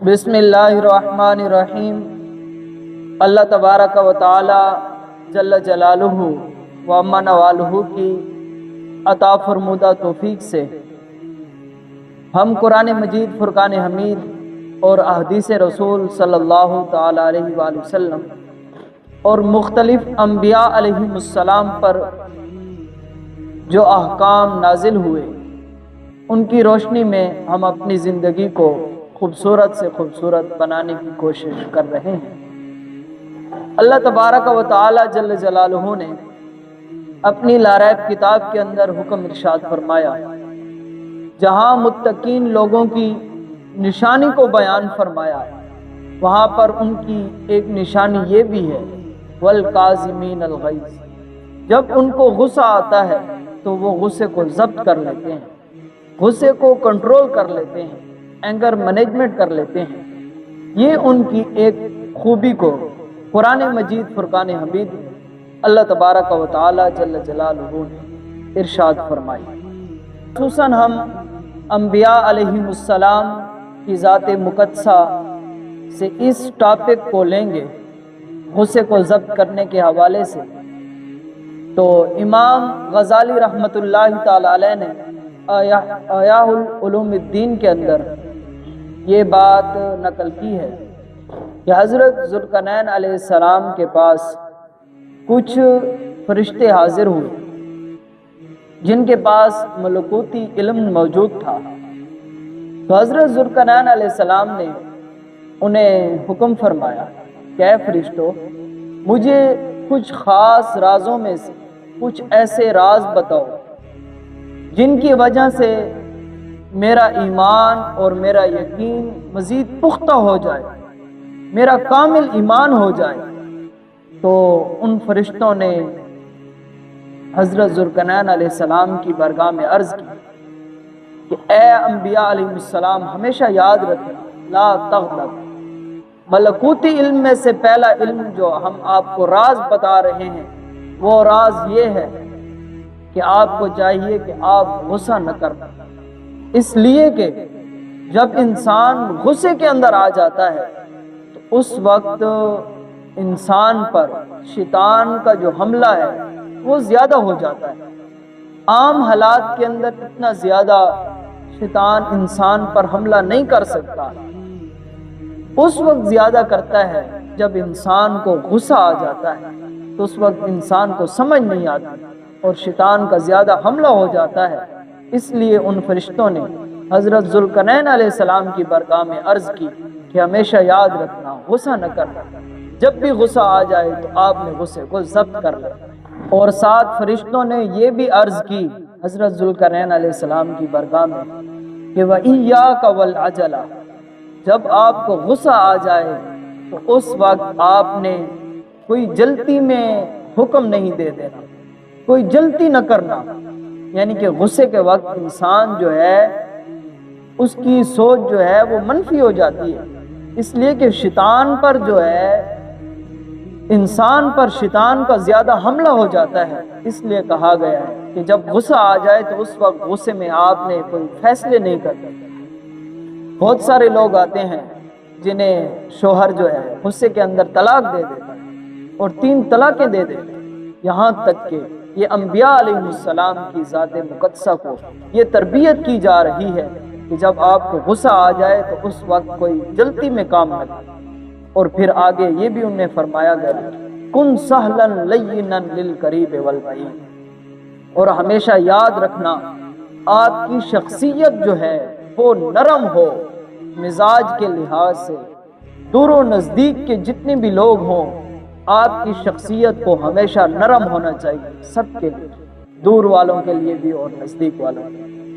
بسم اللہ الرحمن الرحیم۔ اللہ تبارک و تعالی جل جلالہ و عم نوالہ کی عطا فرمودہ توفیق سے ہم قرآن مجید فرقان حمید اور احادیث رسول صلی اللہ تعالی علیہ وآلہ وسلم اور مختلف انبیاء علیہم السلام پر جو احکام نازل ہوئے ان کی روشنی میں ہم اپنی زندگی کو خوبصورت سے خوبصورت بنانے کی کوشش کر رہے ہیں۔ اللہ تبارک و تعالی جل جلالہ نے اپنی لاریب کتاب کے اندر حکم ارشاد فرمایا، جہاں متقین لوگوں کی نشانی کو بیان فرمایا وہاں پر ان کی ایک نشانی یہ بھی ہے، والکاظمین الغیظ، جب ان کو غصہ آتا ہے تو وہ غصے کو ضبط کر لیتے ہیں، غصے کو کنٹرول کر لیتے ہیں، اینگر مینجمنٹ کر لیتے ہیں۔ یہ ان کی ایک خوبی کو قرآن مجید فرقان حمید اللہ تبارک و تعالی جل جلالہ نے ارشاد فرمائی۔ خصوصاً ہم انبیاء علیہم السلام کی ذات مقدسہ سے اس ٹاپک کو لیں گے غصے کو ضبط کرنے کے حوالے سے۔ تو امام غزالی رحمۃ اللہ تعالی علیہ نے احیاء العلوم الدین کے اندر یہ بات نقل کی ہے کہ حضرت ذوالقرنین علیہ السلام کے پاس کچھ فرشتے حاضر ہوئے جن کے پاس ملکوتی علم موجود تھا۔ تو حضرت ذوالقرنین علیہ السلام نے انہیں حکم فرمایا کہ اے فرشتوں، مجھے کچھ خاص رازوں میں سے کچھ ایسے راز بتاؤ جن کی وجہ سے میرا ایمان اور میرا یقین مزید پختہ ہو جائے، میرا کامل ایمان ہو جائے۔ تو ان فرشتوں نے حضرت ذوالقرنین علیہ السلام کی بارگاہ میں عرض کی کہ اے انبیاء علیہ السلام، ہمیشہ یاد رکھنا لا تغضب، ملکوتی علم میں سے پہلا علم جو ہم آپ کو راز بتا رہے ہیں وہ راز یہ ہے کہ آپ کو چاہیے کہ آپ غصہ نہ کرنا، اس لیے کہ جب انسان غصے کے اندر آ جاتا ہے تو اس وقت انسان پر شیطان کا جو حملہ ہے وہ زیادہ ہو جاتا ہے۔ عام حالات کے اندر اتنا زیادہ شیطان انسان پر حملہ نہیں کر سکتا، اس وقت زیادہ کرتا ہے جب انسان کو غصہ آ جاتا ہے، تو اس وقت انسان کو سمجھ نہیں آتی اور شیطان کا زیادہ حملہ ہو جاتا ہے۔ اس لیے ان فرشتوں نے حضرت ذوالقرنین علیہ السلام کی بارگاہ میں عرض کی کہ ہمیشہ یاد رکھنا غصہ نہ کرنا، جب بھی غصہ آ جائے تو آپ نے غصے کو ضبط کر لیں۔ اور ساتھ فرشتوں نے یہ بھی عرض کی حضرت ذوالقرنین علیہ السلام کی بارگاہ میں کہ وَإِيَّاكَ وَالْعَجَلَ، جب آپ کو غصہ آ جائے تو اس وقت آپ نے کوئی جلدی میں حکم نہیں دے دینا، کوئی جلدی نہ کرنا۔ یعنی کہ غصے کے وقت انسان جو ہے اس کی سوچ جو ہے وہ منفی ہو جاتی ہے، اس لیے کہ شیطان پر جو ہے انسان پر شیطان کا زیادہ حملہ ہو جاتا ہے۔ اس لیے کہا گیا ہے کہ جب غصہ آ جائے تو اس وقت غصے میں آپ نے کوئی فیصلے نہیں کرتے۔ بہت سارے لوگ آتے ہیں جنہیں شوہر جو ہے غصے کے اندر طلاق دے دیتا ہے اور 3 طلاقیں دے دیتے ہیں، یہاں تک کہ یہ انبیاء علیہ السلام کی ذات مقدسہ کو یہ تربیت کی جا رہی ہے کہ جب آپ کو غصہ آ جائے تو اس وقت کوئی جلدی میں کام نہ کرے۔ اور پھر آگے یہ بھی انہیں فرمایا گیا کن سہلا لینا للقریب والبعید، اور ہمیشہ یاد رکھنا آپ کی شخصیت جو ہے وہ نرم ہو، مزاج کے لحاظ سے دور و نزدیک کے جتنے بھی لوگ ہوں آپ کی شخصیت کو ہمیشہ نرم ہونا چاہیے، سب کے لیے، دور والوں کے لیے بھی اور نزدیک والوں کے لیے۔